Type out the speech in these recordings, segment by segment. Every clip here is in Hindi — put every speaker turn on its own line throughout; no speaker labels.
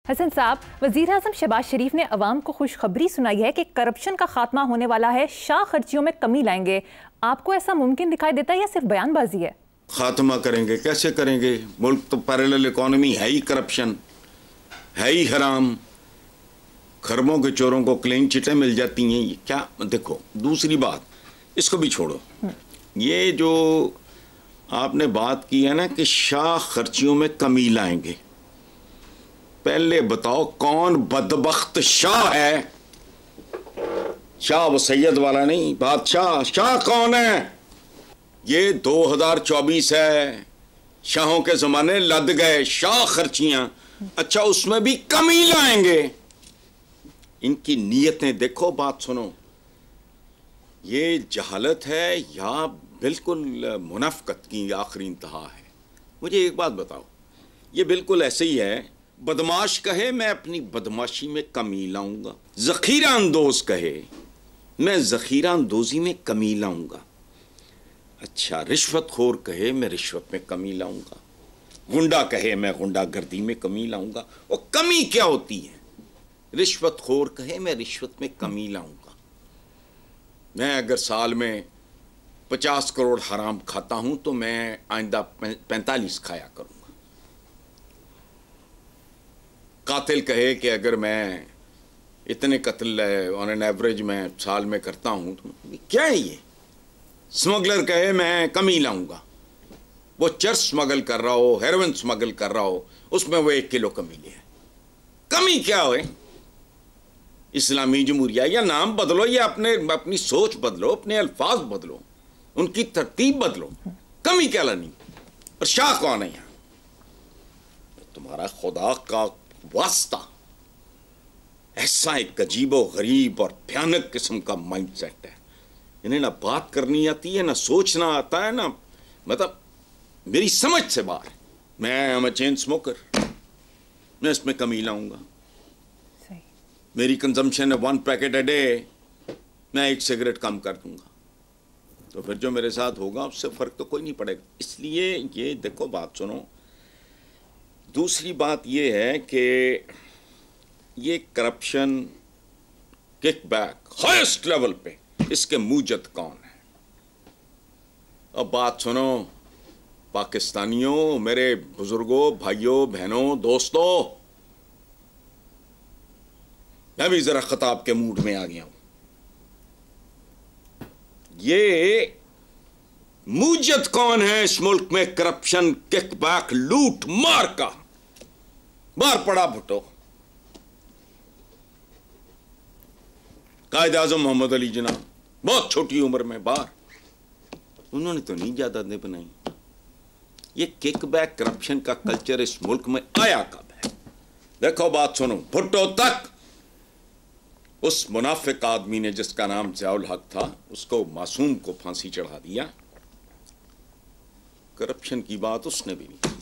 हसन साहब, वज़ीर आज़म शहबाज शरीफ ने अवाम को खुशखबरी सुनाई है कि करप्शन का खात्मा होने वाला है, शाह खर्चियों में कमी लाएंगे। आपको ऐसा मुमकिन दिखाई देता है या सिर्फ बयानबाजी है?
खात्मा करेंगे, कैसे करेंगे? मुल्क तो पैरेलल इकोनॉमी है ही, करप्शन है ही हराम। खरबों के चोरों को क्लीन चिटें मिल जाती हैं, ये क्या? देखो, दूसरी बात इसको भी छोड़ो। ये जो आपने बात की है ना कि शाह खर्चियों में कमी लाएंगे, पहले बताओ कौन बदबख्त शाह है? शाह वो सैयद वाला नहीं, बादशाह। शाह कौन है? ये 2024 है, शाहों के जमाने लद गए, शाह खर्चियां। अच्छा, उसमें भी कमी लाएंगे। इनकी नीयतें देखो, बात सुनो। ये जहालत है या बिल्कुल मुनाफकत की आखिरी इंतहा है? मुझे एक बात बताओ, ये बिल्कुल ऐसे ही है, बदमाश कहे मैं अपनी बदमाशी में कमी लाऊंगा, जखीरा अंदोज कहे मैं जखीरा अंदोजी में कमी लाऊंगा। अच्छा, रिश्वतखोर कहे मैं रिश्वत में कमी लाऊंगा, गुंडा कहे मैं गुंडागर्दी में कमी लाऊंगा। और कमी क्या होती है? रिश्वतखोर कहे मैं रिश्वत में कमी लाऊंगा। मैं अगर साल में 50 करोड़ हराम खाता हूं तो मैं आइंदा 45 खाया करूंगा। कातिल कहे कि अगर मैं इतने कत्ल ऑन एन एवरेज मैं साल में करता हूं तो क्या है ये? स्मगलर कहे मैं कमी लाऊंगा, वो चर्च स्मगल कर रहा हो, हेरोइन स्मगल कर रहा हो, उसमें वो 1 किलो कमी ले आए। कमी क्या हो? इस्लामी जमहूरिया, या नाम बदलो या अपनी सोच बदलो, अपने अल्फाज बदलो, उनकी तरतीब बदलो। कमी क्या लानी? और शाह कौन है यहाँ? तुम्हारा खुदा का वास्ता, ऐसा एक अजीबो गरीब और भयानक किस्म का माइंडसेट है। इन्हें ना बात करनी आती है, ना सोचना आता है, ना मतलब मेरी समझ से बाहर। मैं चेन स्मोकर, मैं इसमें कमी लाऊंगा। मेरी कंजम्पशन है 1 पैकेट अ डे, मैं 1 सिगरेट कम कर दूंगा, तो फिर जो मेरे साथ होगा उससे फर्क तो कोई नहीं पड़ेगा। इसलिए ये देखो, बात सुनो। दूसरी बात ये है कि ये करप्शन किकबैक हाईएस्ट लेवल पे, इसके मूजद कौन है? अब बात सुनो पाकिस्तानियों, मेरे बुजुर्गों, भाइयों, बहनों, दोस्तों, मैं भी जरा खिताब के मूड में आ गया हूं। ये मूजद कौन है इस मुल्क में करप्शन, किकबैक, लूट मार का? बाहर पड़ा भुट्टो, कायद आजम मोहम्मद अली जनाब, बहुत छोटी उम्र में बाहर। उन्होंने तो नहीं इजाजतें बनाई। ये किकबैक करप्शन का कल्चर इस मुल्क में आया कब है? देखो, बात सुनो। भुट्टो तक उस मुनाफिक आदमी ने जिसका नाम ज़ियाउल हक था, उसको मासूम को फांसी चढ़ा दिया। करप्शन की बात उसने भी नहीं।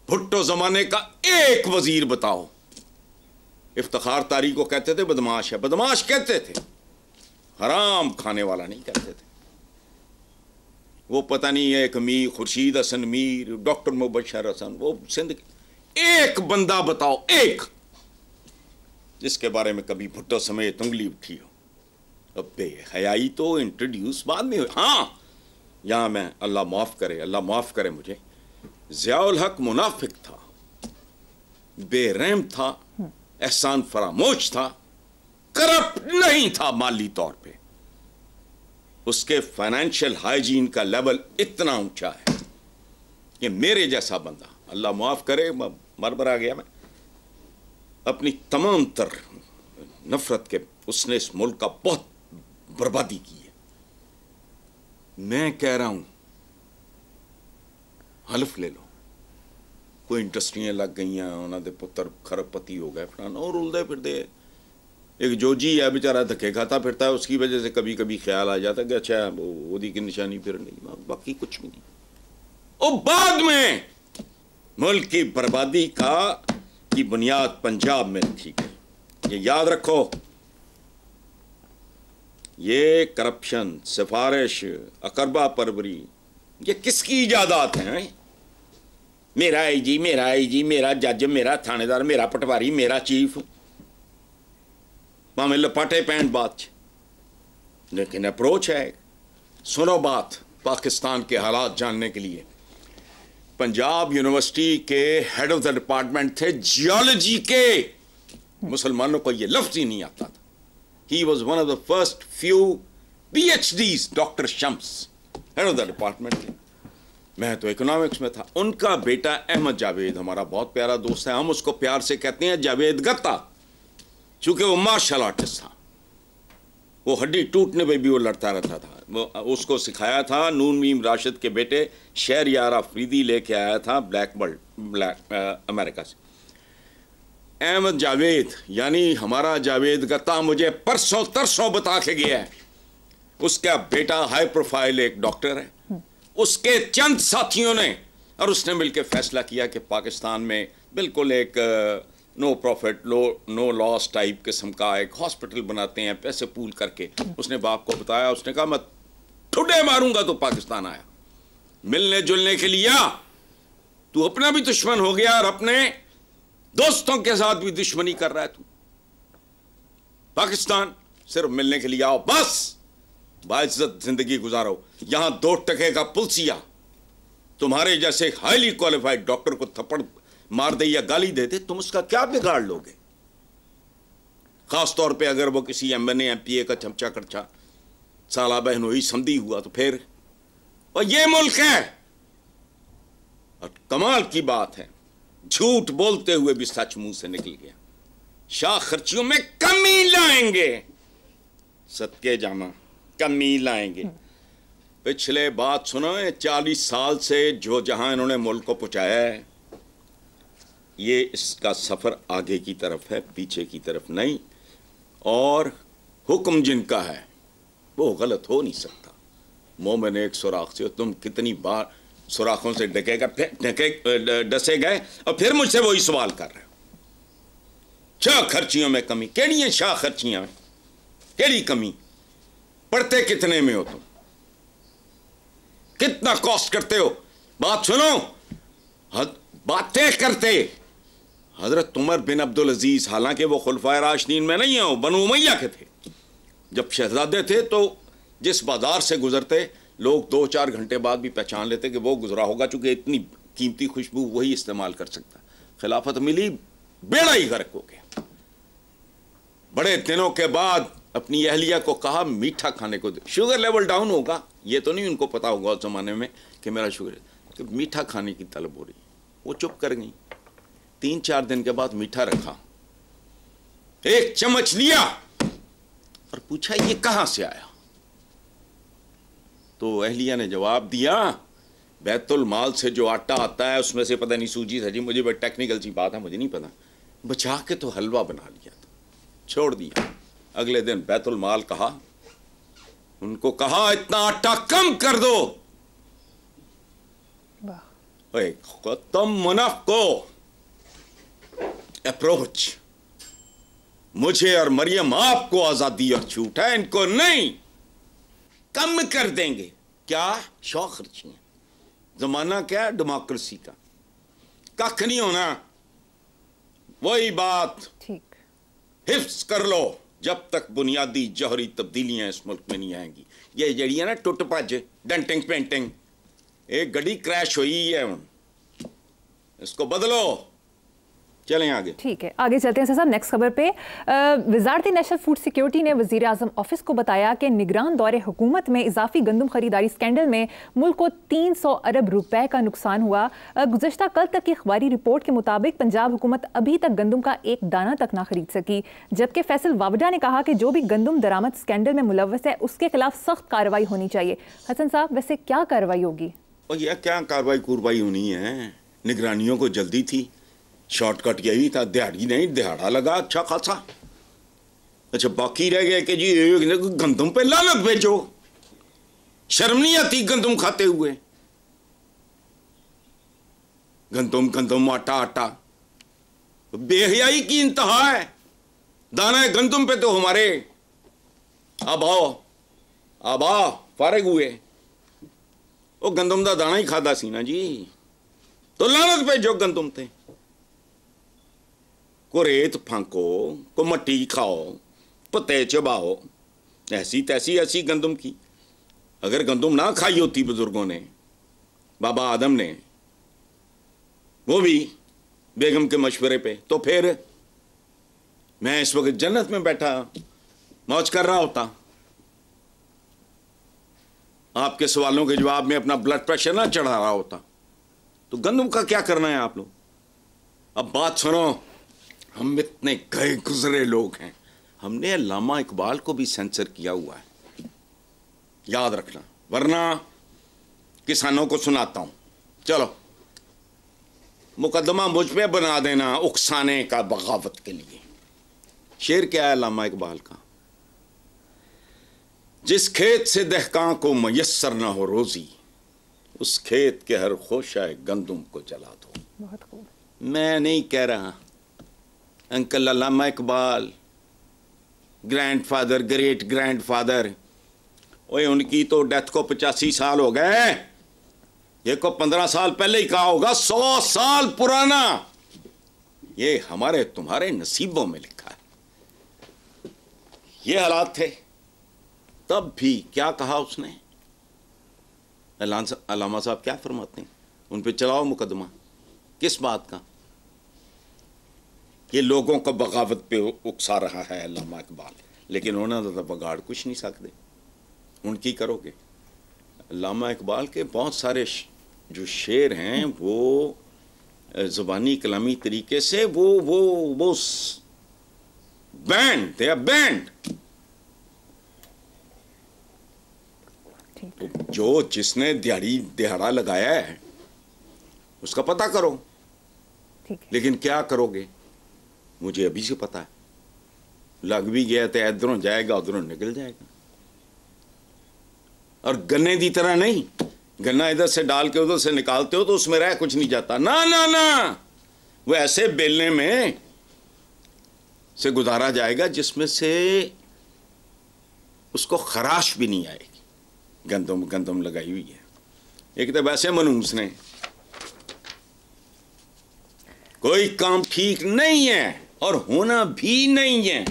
भुट्टो जमाने का एक वजीर बताओ। इफ्तिखार तारी को कहते थे बदमाश है, बदमाश कहते थे, हराम खाने वाला नहीं कहते थे। वो पता नहीं एक मीर, खुर्शीद हसन मीर, डॉक्टर मुबशर हसन, वो सिंध एक बंदा बताओ, एक, जिसके बारे में कभी भुट्टो समेत उंगली उठी हो। अब बेहयाई तो इंट्रोड्यूस बाद में हुई। हाँ, यहां मैं अल्लाह माफ करे मुझे, ज़ियाउल हक मुनाफिक था, बेरहम था, एहसान फरामोश था, करप्ट नहीं था माली तौर पे। उसके फाइनेंशियल हाइजीन का लेवल इतना ऊंचा है कि मेरे जैसा बंदा, अल्लाह माफ करे, मरबर आ गया मैं, अपनी तमाम तर नफरत के उसने इस मुल्क का बहुत बर्बादी की है। मैं कह रहा हूं, हल्फ ले लो, कोई इंडस्ट्रियां लग गई, उन्होंने पुत्र खरबपति हो गए, फलाना और उलदे फिरदे। एक जोजी है बेचारा, धक्के खाता फिरता है, उसकी वजह से कभी कभी ख्याल आ जाता है कि अच्छा ओदी की निशानी फिर नहीं, बाकी कुछ भी नहीं। और बाद में मुल्क की बर्बादी की बुनियाद पंजाब में रखी गई। ये याद रखो, ये करप्शन, सिफारिश, अकरबा परवरी, ये किसकी इजादात हैं? मेरा आईजी, मेरा आईजी, मेरा जज, मेरा थानेदार, मेरा पटवारी, मेरा चीफ, भावें लपाटे पैंट बात, लेकिन अप्रोच है। सुनो बात, पाकिस्तान के हालात जानने के लिए। पंजाब यूनिवर्सिटी के हेड ऑफ द डिपार्टमेंट थे जियोलॉजी के, मुसलमानों को ये लफ्ज ही नहीं आता था। He was one of the first few PhDs, doctor Shams head of the department थे। मैं तो इकोनॉमिक्स में था। उनका बेटा अहमद जावेद हमारा बहुत प्यारा दोस्त है, हम उसको प्यार से कहते हैं जावेद गत्ता, चूंकि वो मार्शल आर्टिस्ट था। वो हड्डी टूटने पे भी वो लड़ता रहता था। वो उसको सिखाया था नून मीम राशिद के बेटे शहरयार अफरीदी, लेके आया था ब्लैक अमेरिका से। अहमद जावेद यानी हमारा जावेद गत्ता मुझे परसों तरसों बता के गया है, उसका बेटा हाई प्रोफाइल एक डॉक्टर है। उसके चंद साथियों ने और उसने मिलकर फैसला किया कि पाकिस्तान में बिल्कुल एक no profit no loss type किस्म का एक हॉस्पिटल बनाते हैं, पैसे पूल करके। उसने बाप को बताया, उसने कहा मैं ठुड्डे मारूंगा तो पाकिस्तान आया। मिलने जुलने के लिए तू अपना भी दुश्मन हो गया और अपने दोस्तों के साथ भी दुश्मनी कर रहा है तू। पाकिस्तान सिर्फ मिलने के लिए आओ, बस बाइज्जत जिंदगी गुजारो। यहां 2 टके का पुलसिया तुम्हारे जैसे हाईली क्वालिफाइड डॉक्टर को थप्पड़ मार दे या गाली दे दे, तुम उसका क्या बिगाड़ लोगे? खास तौर पे अगर वो किसी MNA MPA का चमचा करचा साला बहन हुई समधी हुआ तो फिर। और ये मुल्क है। और कमाल की बात है, झूठ बोलते हुए भी सच मुंह से निकल गया। शाह खर्चियों में कमी लाएंगे, सदके जामा कमी लाएंगे। पिछले बात सुनो, 40 साल से जो जहां इन्होंने मुल्क को पहुंचाया है, ये इसका सफर आगे की तरफ है, पीछे की तरफ नहीं। और हुक्म जिनका है वो गलत हो नहीं सकता। मोमिन एक सुराख से, तुम कितनी बार सुराखों से डसे गए और फिर मुझसे वही सवाल कर रहे हो। शाह खर्चियों में कमी केड़ी है? शाह खर्चियां में केड़ी कमी? पढ़ते कितने में हो तुम? कितना कॉस्ट करते हो? बात सुनो, बातें करते हजरत उमर बिन अब्दुल अजीज, हालांकि वो खुलफाए राशिदीन में नहीं है, वो बनु उमैया के थे। जब शहजादे थे तो जिस बाजार से गुजरते लोग 2-4 घंटे बाद भी पहचान लेते कि वो गुजरा होगा, चूंकि इतनी कीमती खुशबू वही इस्तेमाल कर सकता। खिलाफत मिली, बेड़ा ही गर्क हो गया। बड़े दिनों के बाद अपनी अहलिया को कहा मीठा खाने को दे, शुगर लेवल डाउन होगा। ये तो नहीं उनको पता होगा उस जमाने में कि मेरा शुगर है, कि मीठा खाने की तलब हो रही। वो चुप कर गई। 3-4 दिन के बाद मीठा रखा, एक चम्मच लिया और पूछा ये कहां से आया? तो अहलिया ने जवाब दिया, बैतुल माल से जो आटा आता है उसमें से पता नहीं सूजी सजी, मुझे बड़ी टेक्निकल सी बात है, मुझे नहीं पता, बचा के तो हलवा बना लिया था, छोड़ दिया। अगले दिन बैतुल माल कहा, उनको कहा इतना आटा कम कर दो। तुम मुनाफिको अप्रोच, मुझे और मरियम आपको आजादी और छूट है, इनको नहीं, कम कर देंगे। क्या शौक खर्चियां? जमाना क्या है? डेमोक्रेसी का। कख नहीं होना। वही बात
ठीक,
हिफ्ज कर लो जब तक बुनियादी जौहरी तब्दीलियां इस मुल्क में नहीं आएंगी। ये जड़ी है ना टुट भज डेंटिंग पेंटिंग, एक गड्डी क्रैश हुई है, इसको बदलो। चलें आगे।
ठीक है, आगे चलते हैं साहब नेक्स्ट खबर पे। वजारत नेशनल फूड सिक्योरिटी ने वज़ीर आज़म ऑफिस को बताया कि निगरान दौरे हुकूमत में इजाफी गंदम खरीदारी स्कैंडल में मुल्क को 300 अरब रुपए का नुकसान हुआ। गुज़श्ता कल तक की अखबारी रिपोर्ट के मुताबिक पंजाब हुकूमत अभी तक गंदम का एक दाना तक ना खरीद सकी, जबकि फैसल वावडा ने कहा कि जो भी गंदम दरामद स्कैंडल में मुलव्वस है उसके खिलाफ सख्त कार्रवाई होनी चाहिए। हसन साहब, वैसे क्या कार्रवाई होगी?
यह क्या कार्रवाई होनी है? निगरानियों को जल्दी थी, शॉर्टकट यही था, दिहाड़ी नहीं दिहाड़ा लगा अच्छा खासा। अच्छा, बाकी रह गया कि जी गंदम पे लानत भेजो। शर्म नहीं आती गंदम खाते हुए? गंदम आटा आटा, बेहयाई की इंतहा है। दाना गंदम पे तो हमारे आबा फारिग हुए, वो गंदम का दाना ही खादा सी ना जी। तो लानत पे जो गंदुम थे, को रेत फांको, को मट्टी खाओ, पत्ते चबाओ, ऐसी तैसी ऐसी गंदुम की। अगर गंदुम ना खाई होती बुजुर्गों ने, बाबा आदम ने, वो भी बेगम के मशवरे पे, तो फिर मैं इस वक्त जन्नत में बैठा मौज कर रहा होता। आपके सवालों के जवाब में अपना ब्लड प्रेशर ना चढ़ा रहा होता। तो गंदुम का क्या करना है आप लोग? अब बात सुनो, हम इतने गए गुजरे लोग हैं, हमने अल्लामा इकबाल को भी सेंसर किया हुआ है, याद रखना, वरना किसानों को सुनाता हूं। चलो मुकदमा मुझ पे बना देना उकसाने का बगावत के लिए। शेर क्या है अल्लामा इकबाल का? जिस खेत से दहकां को मयस्सर ना हो रोजी, उस खेत के हर खोशाए गंदुम को जला दो।
बहुत खूब।
मैं नहीं कह रहा, अंकल अल्लामा इकबाल, ग्रैंडफादर, ग्रेट ग्रैंडफादर, ओए उनकी तो डेथ को 85 साल हो गए। ये को 15 साल पहले ही कहा होगा, 100 साल पुराना। ये हमारे तुम्हारे नसीबों में लिखा है। ये हालात थे तब भी। क्या कहा उसने? अल्लामा साहब क्या फरमाते हैं? उन पे चलाओ मुकदमा। किस बात का? ये लोगों को बगावत पे उकसा रहा है अल्लामा इकबाल, लेकिन उन्होंने तो बगाड़ कुछ नहीं सकते। उनकी करोगे? अल्लामा इकबाल के बहुत सारे जो शेर हैं वो ज़ुबानी कलामी तरीके से वो बैंड, दे आर बैंड। तो जो जिसने दिहाड़ा लगाया है उसका पता करो। लेकिन क्या करोगे मुझे अभी से पता है। लग भी गया तो इधरों जाएगा उधरों निकल जाएगा। और गन्ने की तरह नहीं, गन्ना इधर से डाल के उधर से निकालते हो तो उसमें रह कुछ नहीं जाता। ना ना ना, वो ऐसे बेलने में से गुजारा जाएगा जिसमें से उसको खराश भी नहीं आएगी। गंदम लगाई हुई है। एक तो वैसे मनूस ने कोई काम ठीक नहीं है और होना भी नहीं है।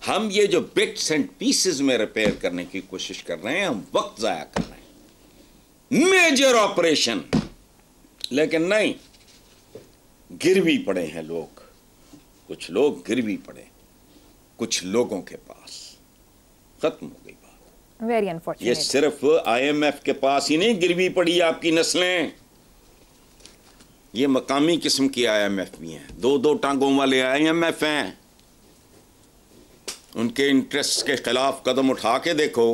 हम ये जो बिट्स एंड पीसेस में रिपेयर करने की कोशिश कर रहे हैं, हम वक्त जाया कर रहे हैं। मेजर ऑपरेशन, लेकिन नहीं, गिरवी पड़े हैं लोग। कुछ लोग गिरवी पड़े, कुछ लोगों के पास। खत्म हो गई बात।
Very unfortunate.
ये सिर्फ IMF के पास ही नहीं गिरवी पड़ी आपकी नस्लें। ये मकामी किस्म की IMF भी हैं, दो टांगों वाले IMF हैं। उनके इंटरेस्ट के खिलाफ कदम उठा के देखो।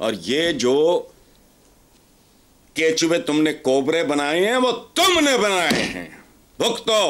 और ये जो केचुए तुमने कोबरे बनाए हैं वो तुमने बनाए हैं, भुगतो।